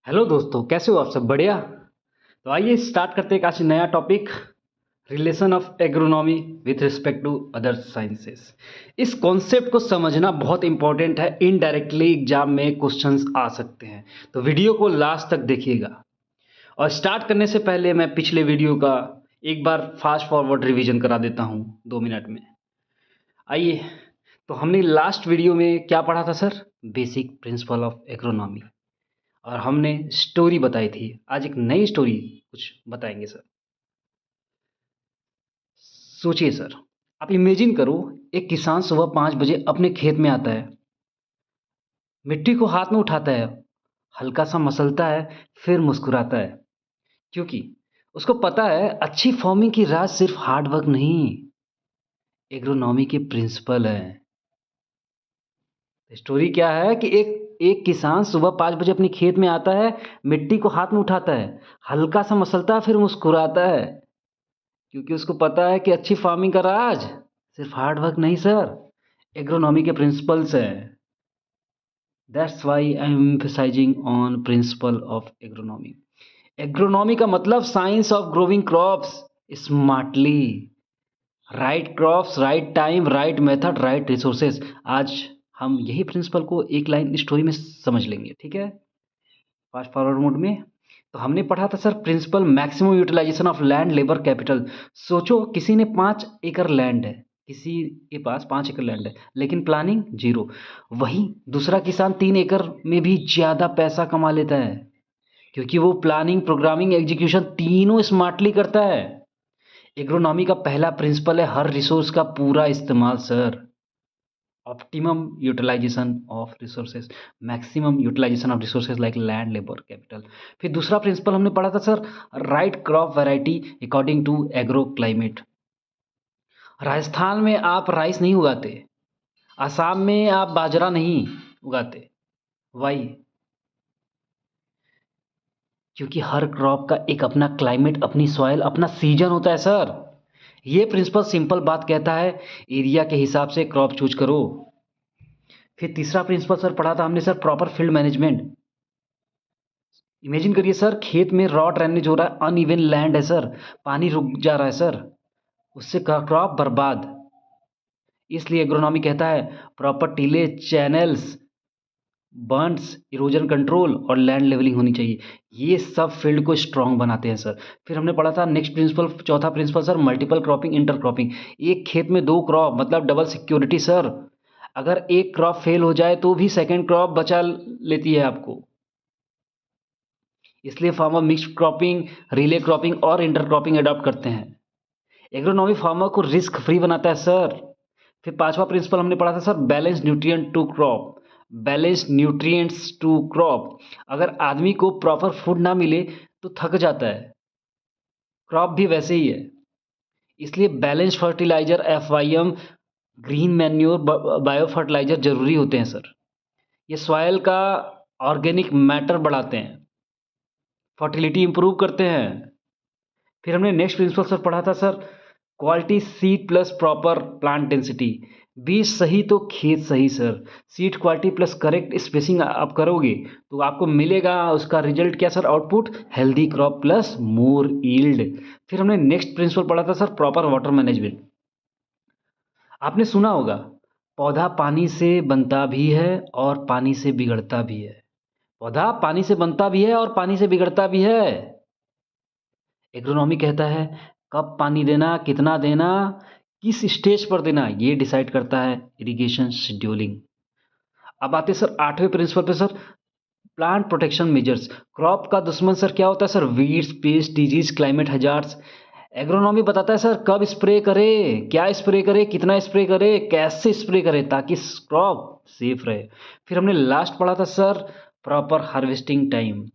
Hello दोस्तों, कैसे हो आप सब? बढ़िया। तो आइए स्टार्ट करते हैं एक आज नया topic, relation of agronomy with respect to other sciences. इस कॉन्सेप्ट को समझना बहुत इंपॉर्टेंट है, इनडायरेक्टली एग्जाम में क्वेश्चंस आ सकते हैं। तो वीडियो को लास्ट तक देखिएगा। और स्टार्ट करने से पहले मैं पिछले वीडियो का एक बार फास्ट फॉरवर्ड रिवीजन करा देता हूँ 2 मिनट में। आइए, तो हमने लास्ट वीडियो में क्या पढ़ा था sir? Basic principle of agronomy. और हमने स्टोरी बताई थी। आज एक नई स्टोरी कुछ बताएंगे सर। सोचिए सर, आप इमेजिन करो, एक किसान सुबह 5 बजे अपने खेत में आता है, मिट्टी को हाथ में उठाता है, हल्का सा मसलता है, फिर मुस्कुराता है, क्योंकि उसको पता है अच्छी फार्मिंग की राज सिर्फ हार्ड वर्क नहीं, एग्रोनॉमी के प्रिंसिपल है। स्टोरी क्या है कि एक एक किसान सुबह 5 बजे अपने खेत में आता है, मिट्टी को हाथ में उठाता है, हल्का सा मसलता है, फिर मुस्कुराता है, क्योंकि उसको पता है कि अच्छी फार्मिंग का राज सिर्फ हार्ड वर्क नहीं सर, एग्रोनॉमी के प्रिंसिपल्स हैं। That's why I am emphasising on principle of agronomy. Agronomy का मतलब science of growing crops smartly, right crops, right time, right method, right resources. आज हम यही प्रिंसिपल को एक लाइन स्टोरी में समझ लेंगे, ठीक है? फास्ट फॉरवर्ड मोड में। तो हमने पढ़ा था sir principal maximum utilisation of land labour capital. सोचो किसी ने 5 एकड़ लैंड है, किसी के पास 5 एकड़ लैंड है, लेकिन प्लानिंग जीरो। वहीं दूसरा किसान 3 एकड़ में भी ज़्यादा पैसा कमा लेता है, क्योंकि वो प्लानिंग, प्रोग्रामिंग, एग्जीक्यूशन तीनों स्मार्टली करता है। एग्रोनॉमी का पहला प्रिंसिपल है हर रिसोर्स का पूरा इस्तेमाल sir, optimum utilisation of resources, maximum utilisation of resources like land labour capital. फिर दूसरा प्रिंसिपल हमने पढ़ा था sir, right crop variety according to agro climate. Rajasthan में आप राइस नहीं उगाते, असम में आप बाजरा नहीं उगाते। वाई? क्योंकि हर क्रॉप का एक अपना क्लाइमेट, अपनी सॉइल, अपना सीजन होता है सर। ये प्रिंसिपल सिंपल बात कहता है, एरिया के हिसाब से क्रॉप चूज करो। फिर तीसरा प्रिंसिपल सर पढ़ा था हमने sir, proper field management. Imagine करिए सर, खेत में रॉ ड्रेनेज हो रहा है, अनइवन लैंड है सर, पानी रुक जा रहा है सर, उससे क्रॉप बर्बाद। इसलिए एग्रोनॉमी कहता है proper tillage, channels, Burns, erosion control और लैंड लेवलिंग होनी चाहिए। ये सब फील्ड को स्ट्रांग बनाते हैं सर। फिर हमने पढ़ा था नेक्स्ट प्रिंसिपल, चौथा principal sir, multiple cropping, intercropping. एक खेत में 2 क्रॉप मतलब डबल सिक्योरिटी सर। अगर एक क्रॉप फेल हो जाए तो भी सेकेंड क्रॉप बचा लेती है आपको। इसलिए farmer mixed cropping, relay cropping और इंटर क्रॉपिंग अडॉप्ट करते हैं। एग्रोनॉमी फार्मर को रिस्क फ्री बनाता है सर। फिर पांचवा प्रिंसिपल हमने पढ़ा था sir, balance nutrient to crop, balance nutrients to crop. अगर आदमी को प्रॉपर फूड ना मिले तो थक जाता है, क्रॉप भी वैसे ही है। इसलिए balance fertiliser, FYM, green manure, bio fertiliser जरूरी होते हैं सर। ये सॉइल का ऑर्गेनिक मैटर बढ़ाते हैं, फर्टिलिटी इंप्रूव करते हैं। फिर हमने नेक्स्ट प्रिंसिपल सर पढ़ा था sir, quality seed plus proper plant density. बीज सही तो खेत सही sir. Seed quality plus correct spacing आप करोगे तो आपको मिलेगा उसका रिजल्ट क्या sir? Output healthy crop plus मोर यील्ड। फिर हमने नेक्स्ट प्रिंसिपल पढ़ा था सर, प्रॉपर वाटर मैनेजमेंट। आपने सुना होगा, पौधा पानी से बनता भी है और पानी से बिगड़ता भी है। पौधा पानी से बनता भी है और पानी से बिगड़ता भी है। एग्रोनॉमी कहता है कब पानी देना, कितना देना, किस स्टेज पर देना, ये डिसाइड करता है इरिगेशन शेड्यूलिंग। अब आते हैं सर आठवें प्रिंसिपल पे sir, plant protection measures. Crop का दुश्मन सर क्या होता है sir? Weeds, paste, disease, climate hazards. Agronomy बताता है सर कब स्प्रे करे, क्या स्प्रे करे, कितना स्प्रे करे, कैसे स्प्रे करे, ताकि क्रॉप सेफ रहे। फिर हमने लास्ट पढ़ा था sir, proper harvesting time.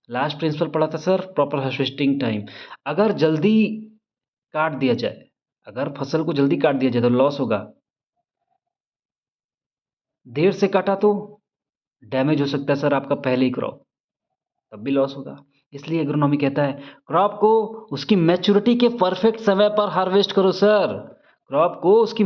Last principal पढ़ा था सर, प्रॉपर हार्वेस्टिंग टाइम। अगर जल्दी काट दिया जाए, अगर फसल को जल्दी काट दिया जाए तो लॉस होगा, देर से काटा तो डैमेज हो सकता है सर आपका पहले ही क्रॉप, तब भी लॉस होगा। इसलिए एग्रोनॉमी कहता है क्रॉप को उसकी मैच्योरिटी के परफेक्ट समय पर हार्वेस्ट करो सर। क्रॉप को उसके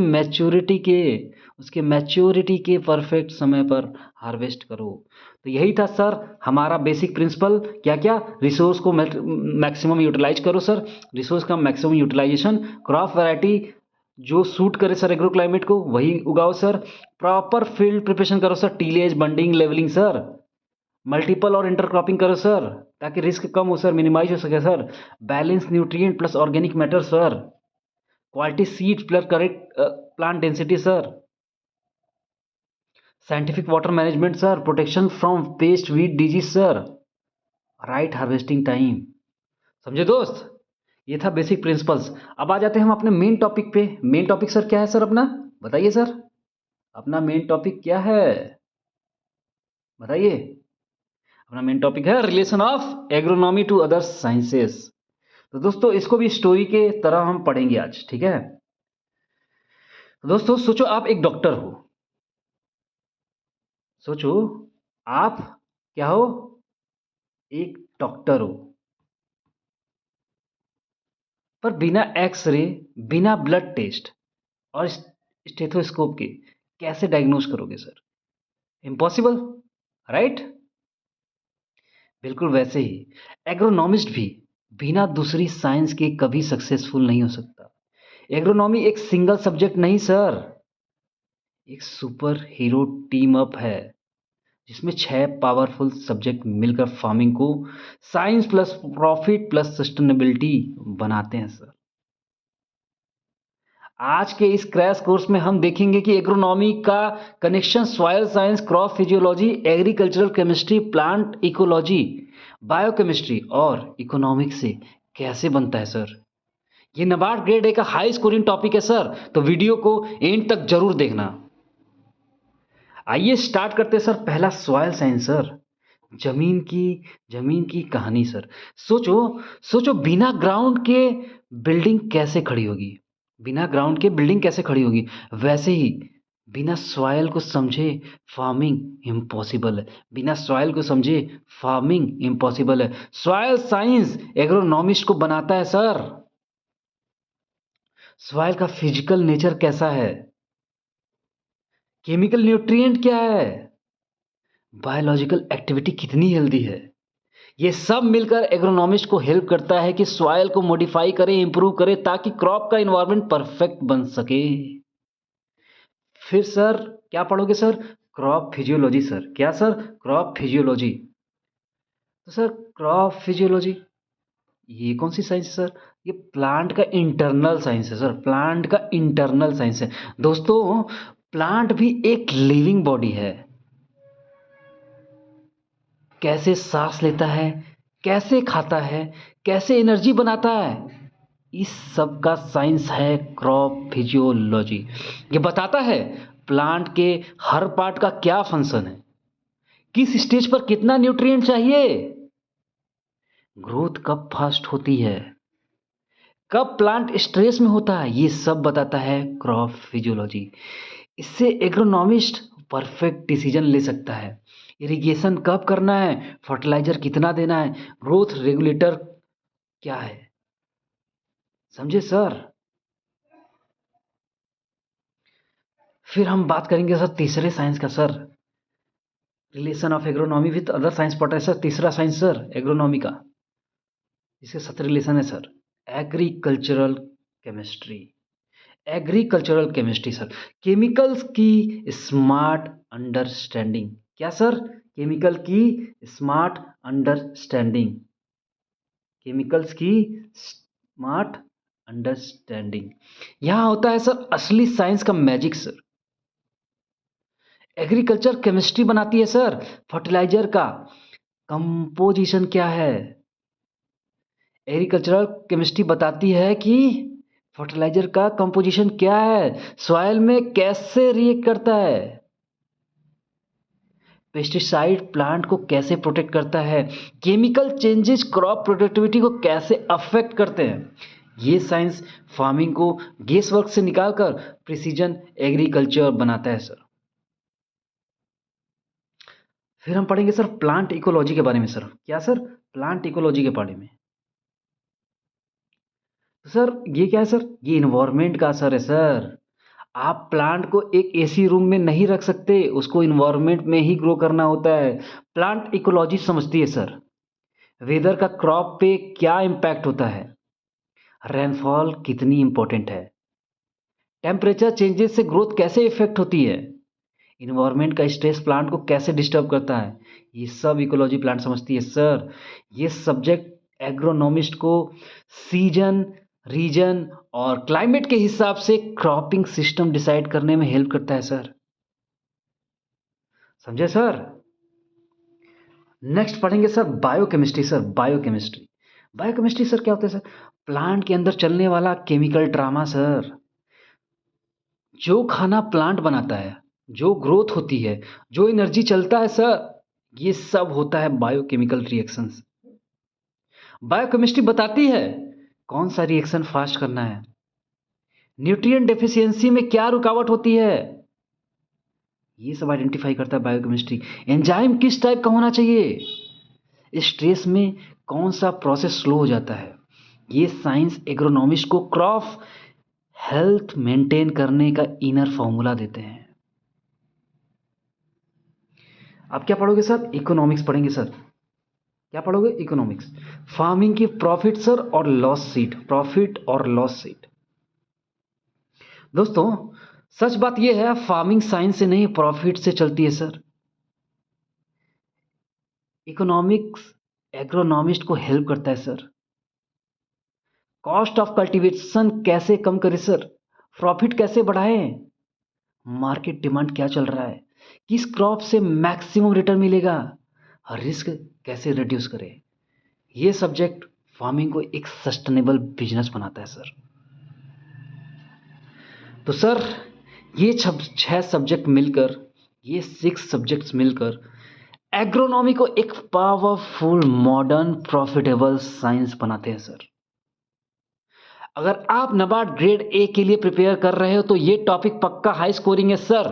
मैच्योरिटी के परफेक्ट समय पर हार्वेस्ट करो। तो यही था सर हमारा बेसिक प्रिंसिपल। क्या क्या? रिसोर्स को मैक्सिमम यूटिलाइज करो सर, रिसोर्स का मैक्सिमम यूटिलाइजेशन, क्रॉप वैरायटी जो सूट करे सर एग्रो क्लाइमेट को वही उगाओ सर, प्रॉपर फील्ड प्रिपरेशन करो sir, tillage, bunding, levelling sir, multiple और इंटरक्रॉपिंग करो सर ताकि रिस्क कम हो सर, मिनिमाइज हो सके sir, balance nutrient plus organic matter sir, quality seed plus correct plant density sir, scientific water management sir, protection from pest weed disease sir, right harvesting time. समझे दोस्त? ये था basic principles. अब आ जाते हैं हम अपने मेन टॉपिक पे। मेन टॉपिक सर क्या है सर अपना? बताइए सर, अपना मेन टॉपिक क्या है? बताइए। अपना मेन टॉपिक है relation of agronomy to other sciences. तो दोस्तों इसको भी स्टोरी के तरह हम पढ़ेंगे आज, ठीक है? तो दोस्तों सोचो आप एक डॉक्टर हो, सोचो आप क्या हो? एक डॉक्टर हो, पर बिना एक्सरे, बिना ब्लड टेस्ट और स्टेथोस्कोप के कैसे डायग्नोज करोगे सर? Impossible, right? बिल्कुल वैसे ही एग्रोनॉमिस्ट भी बिना दूसरी साइंस के कभी सक्सेसफुल नहीं हो सकता। एग्रोनॉमी एक सिंगल सब्जेक्ट नहीं सर, एक सुपर हीरो टीम अप है जिसमें 6 पावरफुल सब्जेक्ट मिलकर फार्मिंग को science plus profit plus sustainability बनाते हैं सर। आज के इस क्रैश कोर्स में हम देखेंगे कि एग्रोनॉमी का connection soil science, crop physiology, agricultural chemistry, plant ecology, biochemistry और इकोनॉमिक्स से कैसे बनता है सर। ये नबार्ड ग्रेड ए का हाई स्कोरिंग टॉपिक है सर, तो वीडियो को एंड तक जरूर देखना। आइए स्टार्ट करते हैं सर। पहला सॉइल साइंस सर, जमीन की जमीन की कहानी सर। सोचो सोचो बिना ग्राउंड के बिल्डिंग कैसे खड़ी होगी? बिना ग्राउंड के बिल्डिंग कैसे खड़ी होगी? वैसे ही बिना सॉइल को समझे फार्मिंग इम्पॉसिबल है। बिना सॉइल को समझे फार्मिंग इम्पॉसिबल है। सॉइल साइंस एग्रोनॉमिस्ट को बनाता है सर। सॉइल का फिजिकल नेचर कैसा है, केमिकल न्यूट्रिएंट क्या है, बायोलॉजिकल एक्टिविटी कितनी हेल्दी है, ये सब मिलकर एग्रोनॉमिस्ट को हेल्प करता है कि सॉइल को मॉडिफाई करे, इंप्रूव करे ताकि क्रॉप का इन्वायरमेंट परफेक्ट बन सके। फिर सर क्या पढ़ोगे सर? Crop physiology sir. क्या सर? Crop physiology. तो सर क्रॉप फिजियोलॉजी ये कौन सी साइंस है सर? ये प्लांट का इंटरनल साइंस है सर, प्लांट का इंटरनल साइंस है। दोस्तों प्लांट भी एक लिविंग बॉडी है, कैसे सांस लेता है, कैसे खाता है, कैसे एनर्जी बनाता है, इस सब का साइंस है क्रॉप फिजियोलॉजी। ये बताता है प्लांट के हर पार्ट का क्या फंक्शन है, किस स्टेज पर कितना न्यूट्रिएंट चाहिए, ग्रोथ कब फास्ट होती है, कब प्लांट स्ट्रेस में होता है, ये सब बताता है क्रॉप फिजियोलॉजी। इससे एग्रोनॉमिस्ट परफेक्ट डिसीजन ले सकता है। इरिगेशन कब करना है, फर्टिलाइजर कितना देना है, ग्रोथ रेगुलेटर क्या है। समझे सर? फिर हम बात करेंगे सर तीसरे साइंस का sir, relation of agronomy with other science पढ़ रहे हैं सर। तीसरा साइंस सर एग्रोनॉमी का, इसके साथ रिलेशन है sir agricultural chemistry. Agricultural chemistry sir, chemicals की स्मार्ट अंडरस्टैंडिंग। क्या सर? केमिकल की स्मार्ट अंडरस्टैंडिंग, केमिकल्स की स्मार्ट अंडरस्टैंडिंग। यहां होता है सर असली साइंस का मैजिक सर। एग्रीकल्चर केमिस्ट्री बनाती है सर फर्टिलाइजर का कंपोजिशन क्या है। एग्रीकल्चरल केमिस्ट्री बताती है कि फर्टिलाइजर का कंपोजिशन क्या है, सॉइल में कैसे रिएक्ट करता है, पेस्टिसाइड प्लांट को कैसे प्रोटेक्ट करता है, केमिकल चेंजेस क्रॉप प्रोडक्टिविटी को कैसे अफेक्ट करते हैं। ये साइंस फार्मिंग को गेस वर्क से निकालकर प्रिसीजन एग्रीकल्चर बनाता है सर। फिर हम पढ़ेंगे सर प्लांट इकोलॉजी के बारे में सर। क्या सर? प्लांट इकोलॉजी के बारे में। तो सर ये क्या है सर? ये इन्वायरमेंट का असर है सर। आप प्लांट को एक एसी रूम में नहीं रख सकते, उसको इन्वायरमेंट में ही ग्रो करना होता है। प्लांट इकोलॉजी समझती है सर। वेदर का क्रॉप पे क्या इम्पैक्ट होता है, रेनफॉल कितनी इंपॉर्टेंट है, टेम्परेचर चेंजेस से ग्रोथ कैसे इफेक्ट होती है, इन्वायरमेंट का स्ट्रेस प्लांट को कैसे डिस्टर्ब करता है, ये सब इकोलॉजी प्लांट समझती है सर। ये सब्जेक्ट एग्रोनॉमिस्ट को सीजन, रीजन और क्लाइमेट के हिसाब से क्रॉपिंग सिस्टम डिसाइड करने में हेल्प करता है सर। समझे सर? नेक्स्ट पढ़ेंगे sir biochemistry. Sir biochemistry, biochemistry sir क्या होता है सर? प्लांट के अंदर चलने वाला केमिकल ड्रामा सर। जो खाना प्लांट बनाता है, जो ग्रोथ होती है, जो एनर्जी चलता है सर, ये सब होता है बायोकेमिकल रिएक्शंस। बायोकेमिस्ट्री बताती है कौन सा रिएक्शन फास्ट करना है, न्यूट्रिएंट डेफिशिएंसी में क्या रुकावट होती है, ये सब आइडेंटिफाई करता है बायोकेमिस्ट्री। एंजाइम किस टाइप का होना चाहिए, स्ट्रेस में कौन सा प्रोसेस स्लो हो जाता है, ये साइंस एग्रोनॉमिस्ट को क्रॉप हेल्थ मेंटेन करने का इनर फॉर्मूला देते हैं। आप क्या पढ़ोगे सर? इकोनॉमिक्स पढ़ेंगे सर। क्या पढ़ोगे? इकोनॉमिक्स। फार्मिंग की प्रॉफिट सर और लॉस शीट, प्रॉफिट और लॉस शीट। दोस्तों सच बात यह है, फार्मिंग साइंस से नहीं प्रॉफिट से चलती है सर। इकोनॉमिक्स एग्रोनॉमिस्ट को हेल्प करता है सर। कॉस्ट ऑफ कल्टीवेशन कैसे कम करें सर, प्रॉफिट कैसे बढ़ाएं, मार्केट डिमांड क्या चल रहा है, किस क्रॉप से मैक्सिमम रिटर्न मिलेगा, रिस्क कैसे रिड्यूस करें, ये सब्जेक्ट फार्मिंग को एक सस्टेनेबल बिजनेस बनाता है सर। तो सर ये 6 सब्जेक्ट मिलकर, ये 6 सब्जेक्ट्स मिलकर एग्रोनॉमी को एक पावरफुल मॉडर्न प्रॉफिटेबल साइंस बनाते हैं सर। अगर आप नबार्ड ग्रेड ए के लिए प्रिपेयर कर रहे हो तो ये टॉपिक पक्का हाई स्कोरिंग है सर।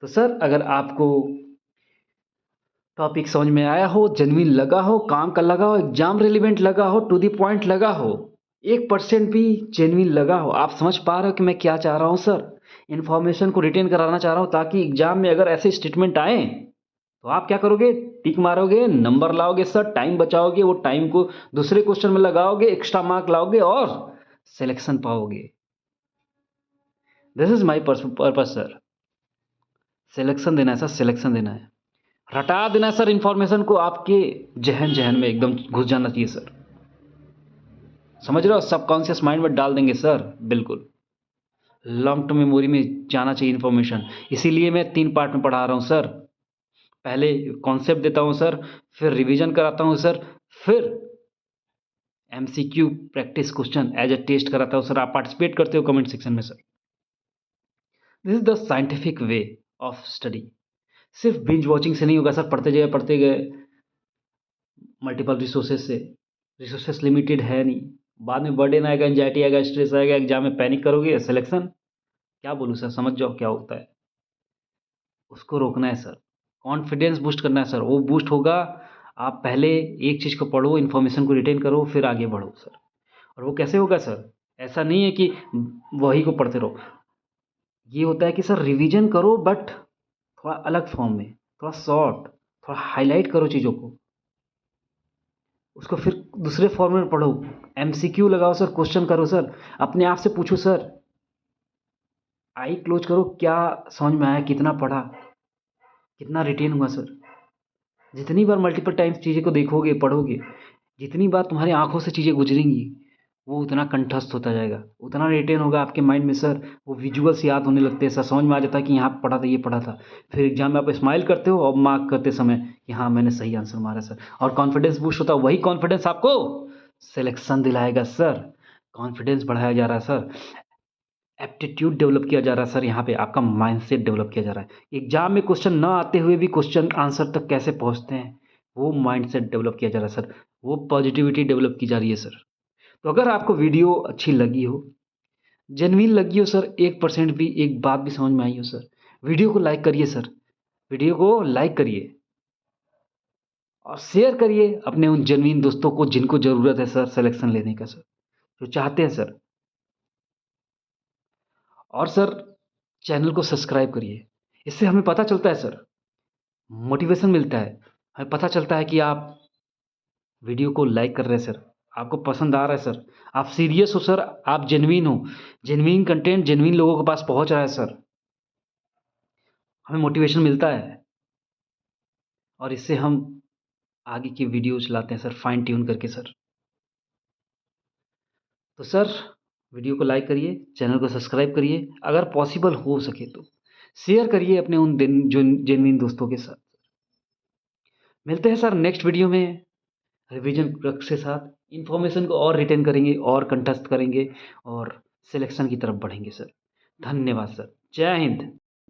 तो सर अगर आपको टॉपिक समझ में आया हो, जेन्युइन लगा हो, काम का लगा हो, एग्जाम रिलेवेंट लगा हो, टू द पॉइंट लगा हो, 1% भी जेन्युइन लगा हो, आप समझ पा रहे हो कि मैं क्या चाह रहा हूं सर, इन्फॉर्मेशन को रिटेन कराना चाह रहा हूं ताकि एग्जाम में अगर ऐसे स्टेटमेंट आए तो आप क्या करोगे? टिक मारोगे, नंबर लाओगे सर, टाइम बचाओगे, वो टाइम को दूसरे क्वेश्चन में लगाओगे, एक्स्ट्रा मार्क लाओगे और सिलेक्शन पाओगे। This is my purpose sir. Selection देना है सर, सिलेक्शन देना है, रटा देना है सर, इंफॉर्मेशन को आपके जहन में एकदम घुस जाना चाहिए सर। समझ रहे हो? सबकॉन्शियस माइंड में डाल देंगे सर, बिल्कुल लॉन्ग टर्म मेमोरी में जाना चाहिए इन्फॉर्मेशन। इसीलिए मैं 3 पार्ट में पढ़ा रहा हूँ सर। पहले कॉन्सेप्ट देता हूँ सर, फिर रिवीजन कराता हूँ सर, फिर MCQ practice question as a test कराता हूँ सर। आप पार्टिसिपेट करते हो कमेंट सेक्शन में sir. This is the scientific way of study. सिर्फ बिंज वॉचिंग से नहीं होगा सर, पढ़ते गए मल्टीपल रिसोर्सेज से। रिसोर्सेज लिमिटेड है नहीं, बाद में बर्डन आएगा, एंजाइटी आएगा, स्ट्रेस आएगा, एग्जाम में पैनिक करोगे, सिलेक्शन क्या बोलूँ सर, समझ जाओ क्या होता है। उसको रोकना है सर, कॉन्फिडेंस बूस्ट करना है सर। वो बूस्ट होगा, आप पहले एक चीज़ को पढ़ो, इन्फॉर्मेशन को रिटेन करो, फिर आगे बढ़ो सर। और वो कैसे होगा सर? ऐसा नहीं है कि वही को पढ़ते रहो। ये होता है कि सर रिवीजन करो बट थोड़ा अलग फॉर्म में, थोड़ा शॉर्ट, थोड़ा हाईलाइट करो चीज़ों को, उसको फिर दूसरे फॉर्म में पढ़ो, एमसीक्यू लगाओ सर, क्वेश्चन करो सर, अपने आप से पूछो सर, आई क्लोज करो, क्या समझ में आया, कितना पढ़ा, कितना रिटेन हुआ सर। जितनी बार मल्टीपल टाइम्स चीज़ें को देखोगे, पढ़ोगे, जितनी बार तुम्हारी आंखों से चीज़ें गुजरेंगी, वो उतना कंठस्थ होता जाएगा, उतना रिटेन होगा आपके माइंड में सर। वो विजुअल्स याद होने लगते हैं सर, समझ में आ जाता है कि यहाँ पढ़ा था, ये पढ़ा था। फिर एग्जाम में आप स्माइल करते हो और मार्क करते समय कि हाँ मैंने सही आंसर मारा सर, और कॉन्फिडेंस बूस्ट होता है। वही कॉन्फिडेंस आपको सिलेक्शन दिलाएगा सर। कॉन्फिडेंस बढ़ाया जा रहा है सर, एप्टीट्यूड डेवलप किया जा रहा है सर, यहाँ पे आपका माइंडसेट डेवलप किया जा रहा है। एग्जाम में क्वेश्चन ना आते हुए भी क्वेश्चन आंसर तक कैसे पहुँचते हैं, वो माइंडसेट डेवलप किया जा रहा है सर, वो पॉजिटिविटी डेवलप की जा रही है सर। तो अगर आपको वीडियो अच्छी लगी हो, जेन्युइन लगी हो सर, 1% भी एक बात भी समझ में आई हो सर, वीडियो को लाइक करिए सर, वीडियो को लाइक करिए और शेयर करिए अपने उन जेन्युइन दोस्तों को जिनको ज़रूरत है सर सिलेक्शन लेने का सर, जो चाहते हैं सर। और सर चैनल को सब्सक्राइब करिए। इससे हमें पता चलता है सर, मोटिवेशन मिलता है। हमें पता चलता है कि आप वीडियो को लाइक कर रहे हैं सर, आपको पसंद आ रहा है सर, आप सीरियस हो सर, आप जेन्युइन हो, जेन्युइन कंटेंट जेन्युइन लोगों के पास पहुँच रहा है सर। हमें मोटिवेशन मिलता है और इससे हम आगे की वीडियोज़ लाते हैं सर फाइन ट्यून करके सर। तो सर वीडियो को लाइक करिए, चैनल को सब्सक्राइब करिए, अगर पॉसिबल हो सके तो शेयर करिए अपने उन दिन जो जेन्युइन दोस्तों के साथ। मिलते हैं सर नेक्स्ट वीडियो में रिवीजन के साथ, इन्फॉर्मेशन को और रिटेन करेंगे और कंठस्थ करेंगे और सिलेक्शन की तरफ बढ़ेंगे सर। धन्यवाद सर। जय हिंद।